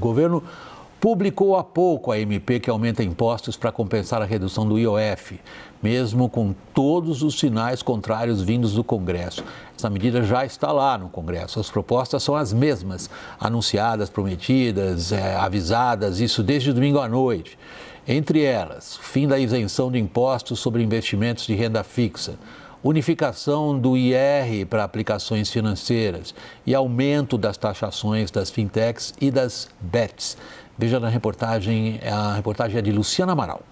governo publicou há pouco a MP que aumenta impostos para compensar a redução do IOF, mesmo com todos os sinais contrários vindos do Congresso. Essa medida já está lá no Congresso. As propostas são as mesmas, anunciadas, prometidas, avisadas, isso desde domingo à noite. Entre elas, fim da isenção de impostos sobre investimentos de renda fixa, unificação do IR para aplicações financeiras e aumento das taxações das fintechs e das bets. Veja na reportagem, a reportagem é de Luciana Amaral.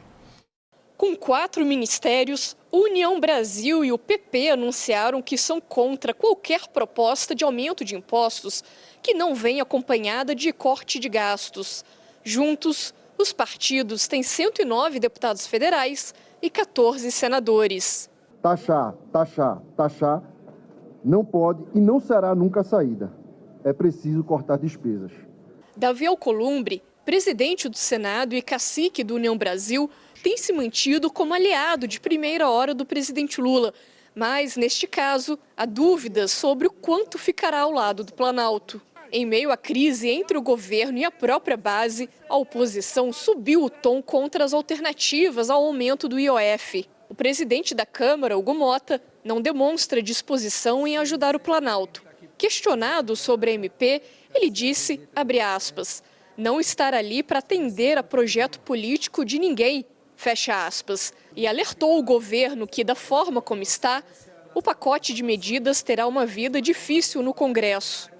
Com 4 ministérios, União Brasil e o PP anunciaram que são contra qualquer proposta de aumento de impostos que não venha acompanhada de corte de gastos. Juntos, os partidos têm 109 deputados federais e 14 senadores. Taxar, não pode e não será nunca a saída. É preciso cortar despesas. Davi Alcolumbre, presidente do Senado e cacique do União Brasil, tem se mantido como aliado de primeira hora do presidente Lula. Mas, neste caso, há dúvidas sobre o quanto ficará ao lado do Planalto. Em meio à crise entre o governo e a própria base, a oposição subiu o tom contra as alternativas ao aumento do IOF. O presidente da Câmara, Hugo Mota, não demonstra disposição em ajudar o Planalto. Questionado sobre a MP, ele disse, abre aspas, não estar ali para atender a projeto político de ninguém, fecha aspas, e alertou o governo que, da forma como está, o pacote de medidas terá uma vida difícil no Congresso.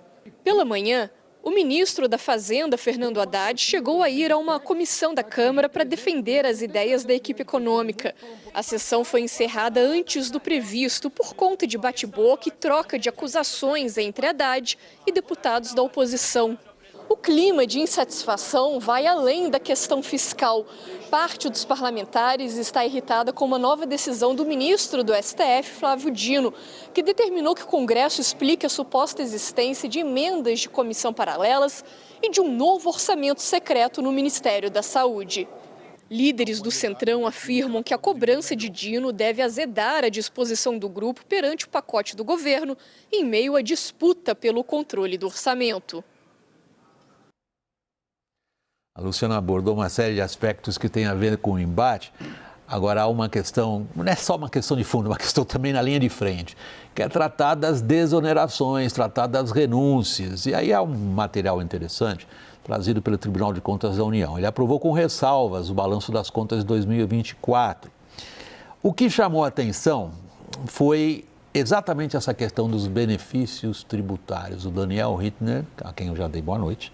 Pela manhã, o ministro da Fazenda, Fernando Haddad, chegou a ir a uma comissão da Câmara para defender as ideias da equipe econômica. A sessão foi encerrada antes do previsto por conta de bate-boca e troca de acusações entre Haddad e deputados da oposição. O clima de insatisfação vai além da questão fiscal. Parte dos parlamentares está irritada com uma nova decisão do ministro do STF, Flávio Dino, que determinou que o Congresso explique a suposta existência de emendas de comissão paralelas e de um novo orçamento secreto no Ministério da Saúde. Líderes do Centrão afirmam que a cobrança de Dino deve azedar a disposição do grupo perante o pacote do governo em meio à disputa pelo controle do orçamento. A Luciana abordou uma série de aspectos que têm a ver com o embate. Agora há uma questão, não é só uma questão de fundo, é uma questão também na linha de frente, que é tratar das desonerações, tratar das renúncias. E aí há um material interessante trazido pelo Tribunal de Contas da União. Ele aprovou com ressalvas o balanço das contas de 2024. O que chamou a atenção foi exatamente essa questão dos benefícios tributários. O Daniel Hittner, a quem eu já dei boa noite,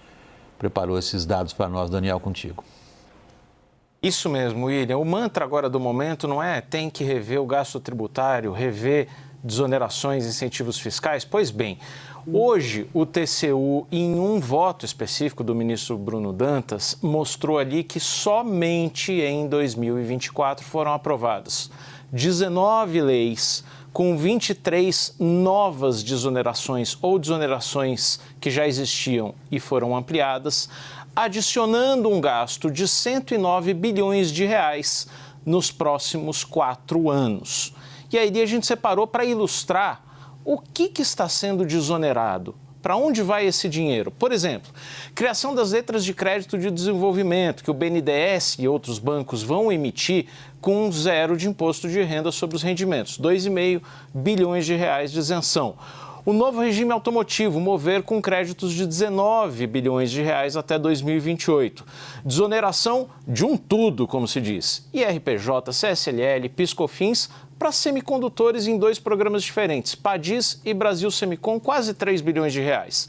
preparou esses dados para nós. Daniel, contigo. Isso mesmo, William. O mantra agora do momento não é tem que rever o gasto tributário, rever desonerações, incentivos fiscais? Pois bem, hoje o TCU, em um voto específico do ministro Bruno Dantas, mostrou ali que somente em 2024 foram aprovadas 19 leis com 23 novas desonerações ou desonerações que já existiam e foram ampliadas, adicionando um gasto de 109 bilhões de reais nos próximos 4 anos. E aí a gente separou para ilustrar o que está sendo desonerado. Para onde vai esse dinheiro? Por exemplo, criação das letras de crédito de desenvolvimento, que o BNDES e outros bancos vão emitir com 0 de imposto de renda sobre os rendimentos, 2,5 bilhões de reais de isenção. O novo regime automotivo, mover com créditos de 19 bilhões de reais até 2028. Desoneração de um tudo, como se diz. IRPJ, CSLL, PIS/COFINS, para semicondutores em 2 programas diferentes, PADIS e Brasil Semicon, quase 3 bilhões de reais.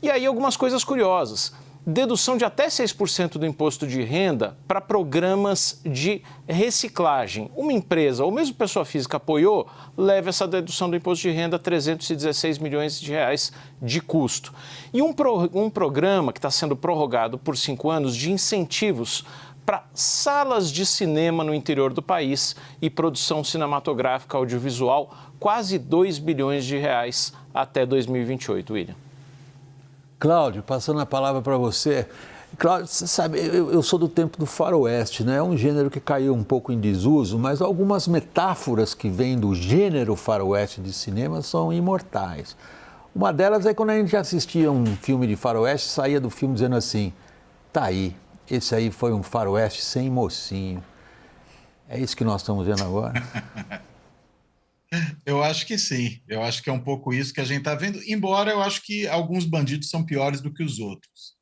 E aí algumas coisas curiosas. Dedução de até 6% do imposto de renda para programas de reciclagem. Uma empresa ou mesmo pessoa física apoiou, leva essa dedução do imposto de renda a 316 milhões de reais de custo. E um programa que está sendo prorrogado por 5 anos de incentivos para salas de cinema no interior do país e produção cinematográfica audiovisual, quase 2 bilhões de reais até 2028, William. Cláudio, passando a palavra para você. Cláudio, você sabe, eu sou do tempo do faroeste, né? É um gênero que caiu um pouco em desuso, mas algumas metáforas que vêm do gênero faroeste de cinema são imortais. Uma delas é quando a gente assistia um filme de faroeste, saía do filme dizendo assim, Tá aí. Esse aí foi um faroeste sem mocinho. É isso que nós estamos vendo agora? Eu acho que sim. Eu acho que é um pouco isso que a gente está vendo, embora eu acho que alguns bandidos são piores do que os outros,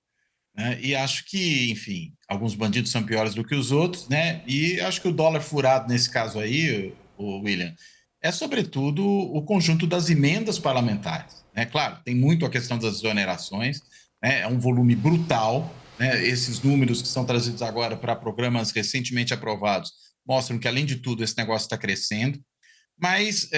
né? E acho que, enfim, alguns bandidos são piores do que os outros, né? E acho que o dólar furado nesse caso aí, o William, é sobretudo o conjunto das emendas parlamentares, né? Claro, tem muito a questão das exonerações, né? É um volume brutal, né? Esses números que são trazidos agora para programas recentemente aprovados mostram que, além de tudo, esse negócio está crescendo. Mas,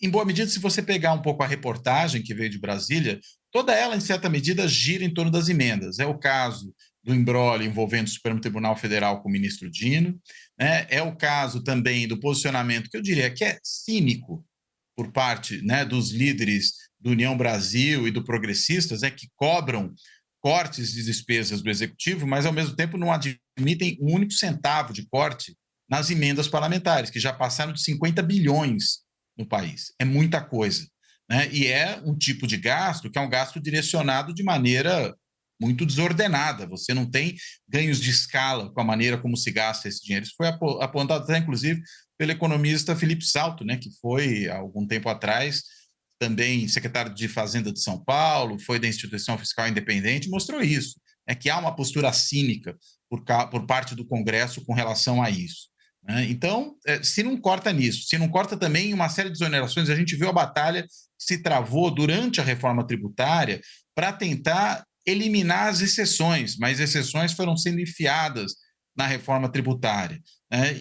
em boa medida, se você pegar um pouco a reportagem que veio de Brasília, toda ela, em certa medida, gira em torno das emendas. É o caso do imbróglio envolvendo o Supremo Tribunal Federal com o ministro Dino, né? É o caso também do posicionamento, que eu diria que é cínico, por parte, né, dos líderes do União Brasil e do Progressistas, que cobram cortes de despesas do Executivo, mas, ao mesmo tempo, não admitem um único centavo de corte nas emendas parlamentares, que já passaram de 50 bilhões no país. É muita coisa, né? E é um tipo de gasto que é um gasto direcionado de maneira muito desordenada. Você não tem ganhos de escala com a maneira como se gasta esse dinheiro. Isso foi apontado até, inclusive, pelo economista Felipe Salto, né, que foi, há algum tempo atrás, também secretário de Fazenda de São Paulo, foi da Instituição Fiscal Independente, mostrou isso, que há uma postura cínica por parte do Congresso com relação a isso. Então, se não corta nisso, se não corta também uma série de exonerações, a gente viu a batalha que se travou durante a reforma tributária para tentar eliminar as exceções, mas exceções foram sendo enfiadas na reforma tributária.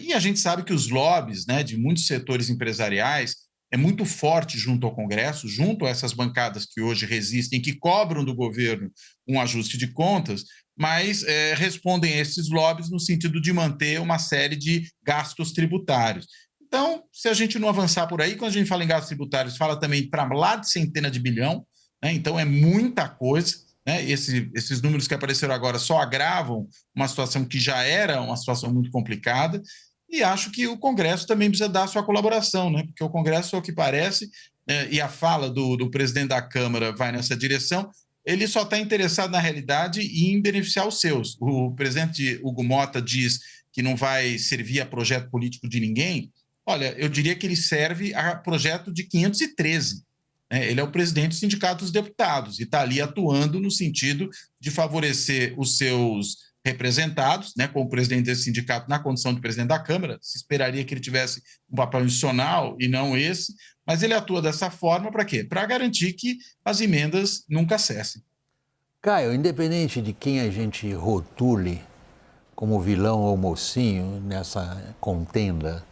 E a gente sabe que os lobbies, né, de muitos setores empresariais é muito forte junto ao Congresso, junto a essas bancadas que hoje resistem, que cobram do governo um ajuste de contas, mas respondem a esses lobbies no sentido de manter uma série de gastos tributários. Então, se a gente não avançar por aí, quando a gente fala em gastos tributários, fala também para lá de centena de bilhão, né? Então é muita coisa, né? Esses números que apareceram agora só agravam uma situação que já era uma situação muito complicada, e acho que o Congresso também precisa dar a sua colaboração, né? Porque o Congresso, ao que parece, e a fala do presidente da Câmara vai nessa direção, ele só está interessado, na realidade, em beneficiar os seus. O presidente Hugo Mota diz que não vai servir a projeto político de ninguém. Olha, eu diria que ele serve a projeto de 513. Ele é o presidente do Sindicato dos Deputados e está ali atuando no sentido de favorecer os seus representados, né, como presidente desse sindicato na condição de presidente da Câmara. Se esperaria que ele tivesse um papel institucional e não esse, mas ele atua dessa forma para quê? Para garantir que as emendas nunca cessem. Caio, independente de quem a gente rotule como vilão ou mocinho nessa contenda,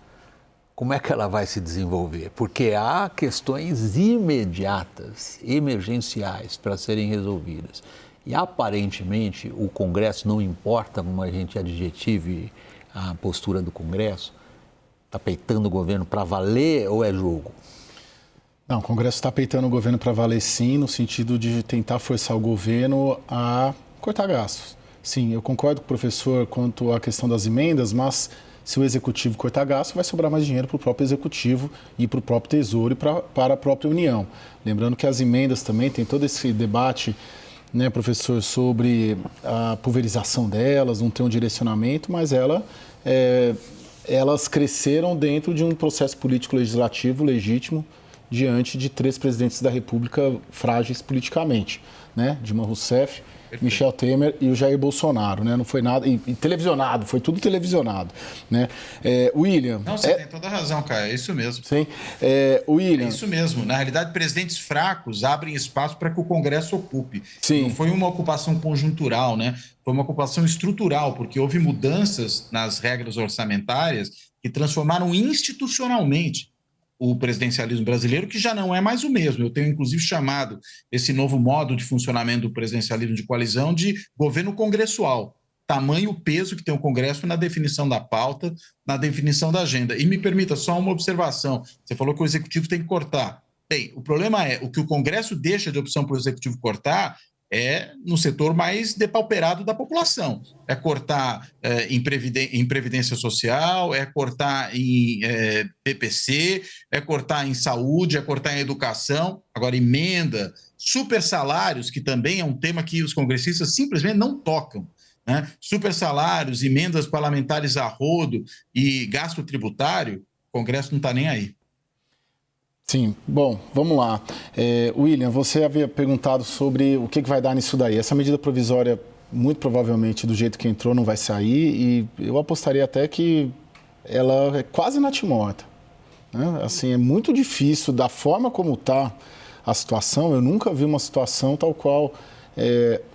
como é que ela vai se desenvolver? Porque há questões imediatas, emergenciais para serem resolvidas. E, aparentemente, o Congresso, não importa como a gente adjetive a postura do Congresso, está peitando o governo para valer ou é jogo? Não, o Congresso está peitando o governo para valer, sim, no sentido de tentar forçar o governo a cortar gastos. Sim, eu concordo com o professor quanto à questão das emendas, mas se o Executivo cortar gastos, vai sobrar mais dinheiro para o próprio Executivo e para o próprio Tesouro e para a própria União. Lembrando que as emendas também, tem todo esse debate, né, professor, sobre a pulverização delas, não tem um direcionamento, mas elas cresceram dentro de um processo político-legislativo legítimo diante de 3 presidentes da República frágeis politicamente, né? Dilma Rousseff, Michel Temer e o Jair Bolsonaro, né? Não foi nada, e televisionado, foi tudo televisionado, né? William... Não, você tem toda a razão, cara, é isso mesmo. Sim, William... É isso mesmo, na realidade, presidentes fracos abrem espaço para que o Congresso ocupe. Sim. Não foi uma ocupação conjuntural, né? Foi uma ocupação estrutural, porque houve mudanças nas regras orçamentárias que transformaram institucionalmente o presidencialismo brasileiro, que já não é mais o mesmo. Eu tenho, inclusive, chamado esse novo modo de funcionamento do presidencialismo de coalizão de governo congressual. Tamanho peso que tem o Congresso na definição da pauta, na definição da agenda. E me permita só uma observação. Você falou que o Executivo tem que cortar. Bem, o problema é, o que o Congresso deixa de opção para o Executivo cortar é no setor mais depauperado da população. É cortar em previdência social, é cortar em PPC, é cortar em saúde, é cortar em educação. Agora, emenda, super salários, que também é um tema que os congressistas simplesmente não tocam. né? Super salários, emendas parlamentares a rodo e gasto tributário, o Congresso não está nem aí. Sim, bom, vamos lá. William, você havia perguntado sobre o que vai dar nisso daí. Essa medida provisória, muito provavelmente, do jeito que entrou, não vai sair, e eu apostaria até que ela é quase natimorta, né? Assim, é muito difícil, da forma como está a situação, eu nunca vi uma situação tal qual...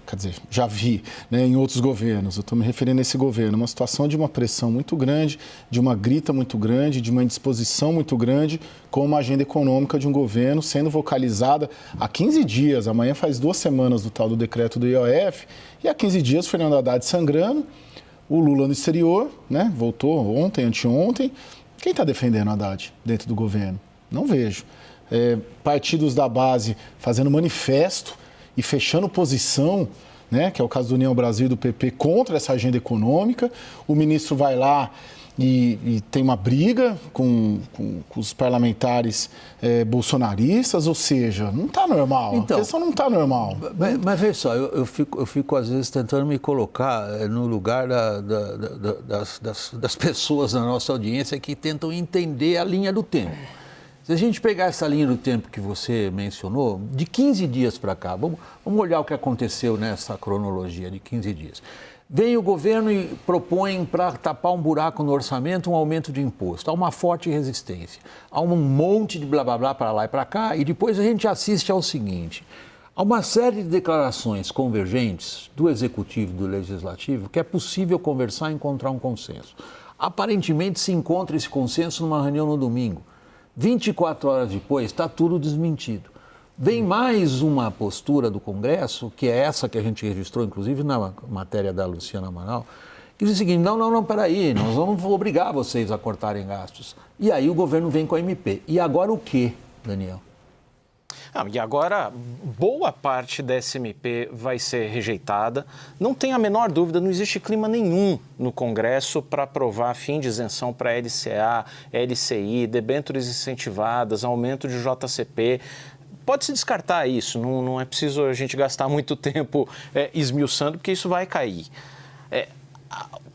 quer dizer, já vi, né, em outros governos, eu estou me referindo a esse governo, uma situação de uma pressão muito grande, de uma grita muito grande, de uma indisposição muito grande com uma agenda econômica de um governo sendo vocalizada há 15 dias, amanhã faz 2 semanas do tal do decreto do IOF, e há 15 dias o Fernando Haddad sangrando, o Lula no exterior, né, voltou ontem, anteontem. Quem está defendendo o Haddad dentro do governo? Não vejo. Partidos da base fazendo manifesto e fechando posição, né, que é o caso do União Brasil e do PP, contra essa agenda econômica. O ministro vai lá e tem uma briga com os parlamentares bolsonaristas, ou seja, não está normal. Então, a questão não está normal. Mas veja só, eu fico às vezes tentando me colocar no lugar das pessoas da nossa audiência que tentam entender a linha do tempo. Se a gente pegar essa linha do tempo que você mencionou, de 15 dias para cá, vamos olhar o que aconteceu nessa cronologia de 15 dias. Vem o governo e propõe, para tapar um buraco no orçamento, um aumento de imposto. Há uma forte resistência. Há um monte de blá blá blá para lá e para cá, e depois a gente assiste ao seguinte: há uma série de declarações convergentes do Executivo e do Legislativo que é possível conversar e encontrar um consenso. Aparentemente se encontra esse consenso numa reunião no domingo. 24 horas depois, está tudo desmentido. Vem mais uma postura do Congresso, que é essa que a gente registrou, inclusive, na matéria da Luciana Amaral, que diz o seguinte: não, peraí, nós vamos obrigar vocês a cortarem gastos. E aí o governo vem com a MP. E agora o quê, Daniel? E agora, boa parte dessa MP vai ser rejeitada. Não tem a menor dúvida, não existe clima nenhum no Congresso para aprovar fim de isenção para LCA, LCI, debêntures incentivadas, aumento de JCP. Pode-se descartar isso, não é preciso a gente gastar muito tempo esmiuçando, porque isso vai cair.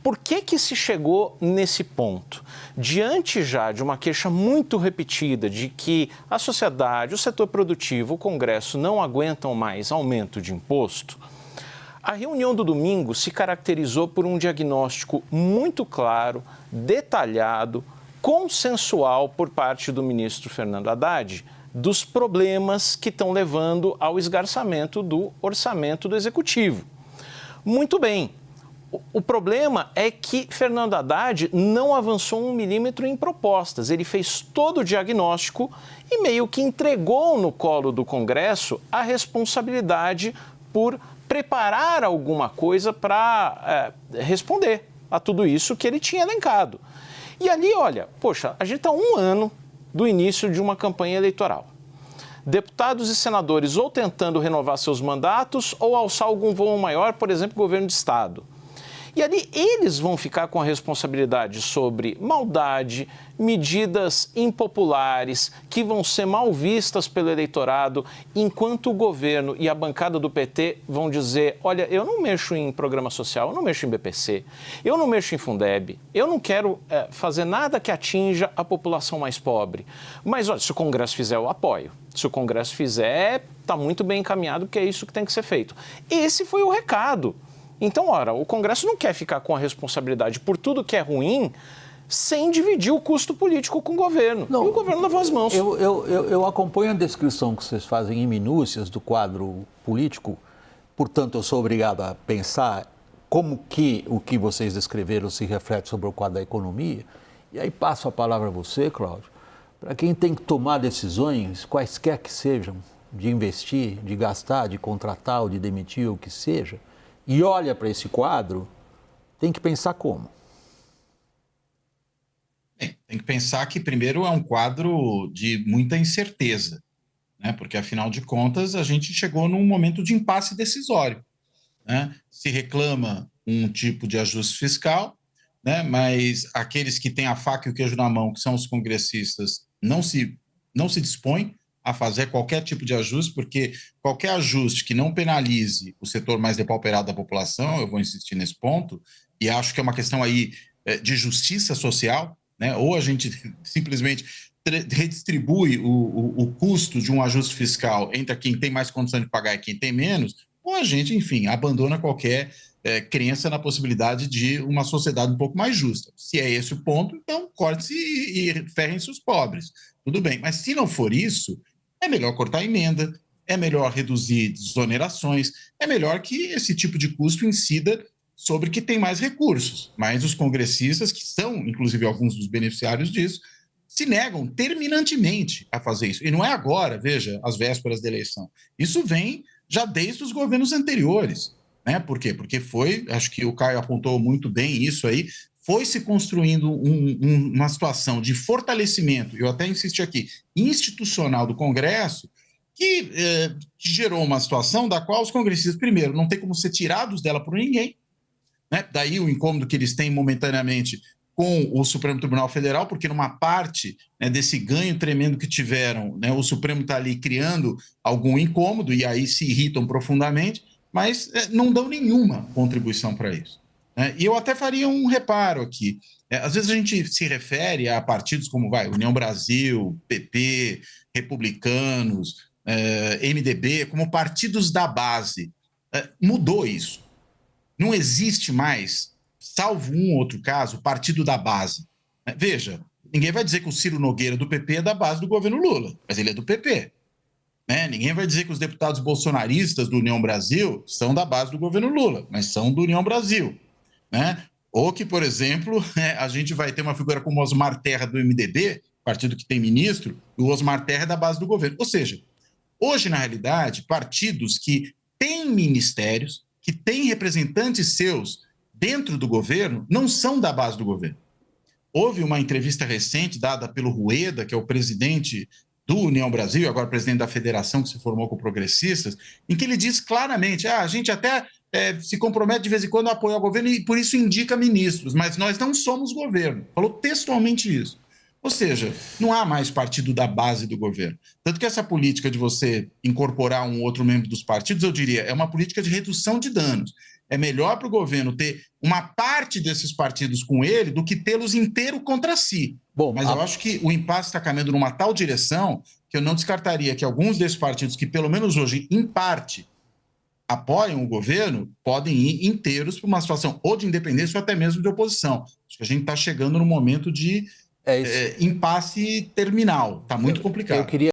Por que se chegou nesse ponto? Diante já de uma queixa muito repetida de que a sociedade, o setor produtivo, o Congresso não aguentam mais aumento de imposto, a reunião do domingo se caracterizou por um diagnóstico muito claro, detalhado, consensual por parte do ministro Fernando Haddad dos problemas que estão levando ao esgarçamento do orçamento do Executivo. Muito bem. O problema é que Fernando Haddad não avançou 1 milímetro em propostas. Ele fez todo o diagnóstico e meio que entregou no colo do Congresso a responsabilidade por preparar alguma coisa para responder a tudo isso que ele tinha elencado. E ali, olha, poxa, a gente está 1 ano do início de uma campanha eleitoral. Deputados e senadores ou tentando renovar seus mandatos ou alçar algum voo maior, por exemplo, governo de Estado. E ali eles vão ficar com a responsabilidade sobre maldade, medidas impopulares que vão ser mal vistas pelo eleitorado, enquanto o governo e a bancada do PT vão dizer: olha, eu não mexo em programa social, eu não mexo em BPC, eu não mexo em Fundeb, eu não quero fazer nada que atinja a população mais pobre. Mas olha, se o Congresso fizer, eu apoio. Se o Congresso fizer, está muito bem encaminhado, porque é isso que tem que ser feito. Esse foi o recado. Então, ora, o Congresso não quer ficar com a responsabilidade por tudo que é ruim sem dividir o custo político com o governo. Não, e o governo lavou as mãos. Eu acompanho a descrição que vocês fazem em minúcias do quadro político, portanto, eu sou obrigado a pensar como que o que vocês descreveram se reflete sobre o quadro da economia. E aí passo a palavra a você, Cláudio, para quem tem que tomar decisões, quaisquer que sejam, de investir, de gastar, de contratar ou de demitir, o que seja, e olha para esse quadro, tem que pensar como? Tem que pensar que, primeiro, é um quadro de muita incerteza, né? Porque, afinal de contas, a gente chegou num momento de impasse decisório, né? Se reclama um tipo de ajuste fiscal, né? Mas aqueles que têm a faca e o queijo na mão, que são os congressistas, não se dispõem a fazer qualquer tipo de ajuste, porque qualquer ajuste que não penalize o setor mais depauperado da população, eu vou insistir nesse ponto, e acho que é uma questão aí de justiça social, né? Ou a gente simplesmente redistribui o custo de um ajuste fiscal entre quem tem mais condição de pagar e quem tem menos, ou a gente, enfim, abandona qualquer crença na possibilidade de uma sociedade um pouco mais justa. Se é esse o ponto, então corte-se e ferrem-se os pobres. Tudo bem, mas se não for isso, é melhor cortar a emenda, é melhor reduzir desonerações, é melhor que esse tipo de custo incida sobre quem tem mais recursos. Mas os congressistas, que são, inclusive, alguns dos beneficiários disso, se negam terminantemente a fazer isso. E não é agora, veja, às vésperas da eleição. Isso vem já desde os governos anteriores. Né? Por quê? Porque acho que o Caio apontou muito bem isso aí, foi se construindo uma situação de fortalecimento, eu até insisti aqui, institucional do Congresso, que gerou uma situação da qual os congressistas, primeiro, não tem como ser tirados dela por ninguém, né? Daí o incômodo que eles têm momentaneamente com o Supremo Tribunal Federal, porque numa parte, né, desse ganho tremendo que tiveram, né, o Supremo está ali criando algum incômodo e aí se irritam profundamente, mas não dão nenhuma contribuição para isso. E eu até faria um reparo aqui. Às vezes a gente se refere a partidos como União Brasil, PP, Republicanos, MDB, como partidos da base. Mudou isso. Não existe mais, salvo um outro caso, partido da base. Veja, ninguém vai dizer que o Ciro Nogueira do PP é da base do governo Lula, mas ele é do PP. Ninguém vai dizer que os deputados bolsonaristas do União Brasil são da base do governo Lula, mas são do União Brasil. Ou que, por exemplo, a gente vai ter uma figura como Osmar Terra do MDB, partido que tem ministro, e o Osmar Terra é da base do governo. Ou seja, hoje, na realidade, partidos que têm ministérios, que têm representantes seus dentro do governo, não são da base do governo. Houve uma entrevista recente dada pelo Rueda, que é o presidente do União Brasil, agora presidente da federação que se formou com progressistas, em que ele diz claramente, a gente até se compromete de vez em quando a apoiar o governo e por isso indica ministros, mas nós não somos governo. Falou textualmente isso. Ou seja, não há mais partido da base do governo. Tanto que essa política de você incorporar um outro membro dos partidos, eu diria, é uma política de redução de danos. É melhor para o governo ter uma parte desses partidos com ele do que tê-los inteiro contra si. Mas eu acho que o impasse está caminhando numa tal direção que eu não descartaria que alguns desses partidos que, pelo menos hoje, em parte, apoiam o governo, podem ir inteiros para uma situação ou de independência ou até mesmo de oposição. Acho que a gente está chegando num momento de impasse terminal. Está muito complicado. Eu queria